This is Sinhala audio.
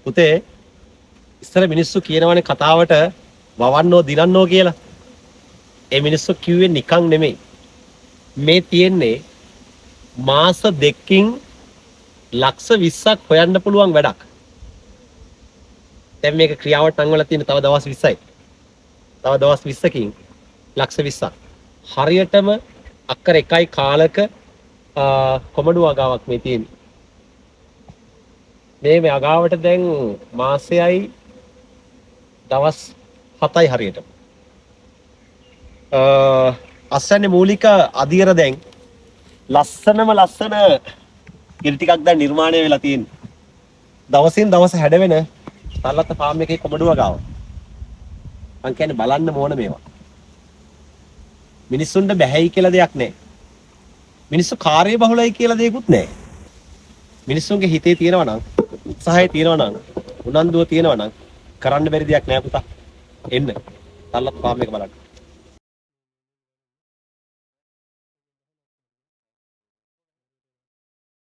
පුතේ ඉස්සර මිනිස්සු කියනවනේ කතාවට වවන්නෝ දිනන්නෝ කියලා. ඒ මිනිස්සු කිව්වේ නිකන් නෙමෙයි. මේ තියෙන්නේ මාස දෙකකින් ලක්ෂ 20ක් හොයන්න පුළුවන් වැඩක්. දැන් මේක ක්‍රියාවට නංවලා තියෙන තව දවස් 20යි. තව දවස් 20කින් ලක්ෂ 20ක්. හරියටම අක්කර 1යි කාලක කොමඩු අගාවක් මේ තියෙන්නේ. මේ අගාවට දැන් මාසයයි දවස් 7යි හරියටම. අස්සන්නේ මූලික අධියර දැන් ලස්සන ඉරි ටිකක් දැන් නිර්මාණය වෙලා තියෙන්නේ. දවසින් දවස හැඩවෙන තල්ලත ෆාම් එකේ කොමඩුව ගාව. මං කියන්නේ බලන්න ඕන මේවා. මිනිස්සුන්ට බැහැයි කියලා දෙයක් නැහැ. මිනිස්සු කාර්ය බහුලයි කියලා දෙයක්වත් නැහැ. මිනිස්සුන්ගේ හිතේ තියෙනවා නම් උත්සාහය තියෙනවා නම් උනන්දුව තියෙනවා නම් කරන්න බැරි දෙයක් නෑ පුතා. එන්න. තල්ලත් ෆාම් එක බලන්න.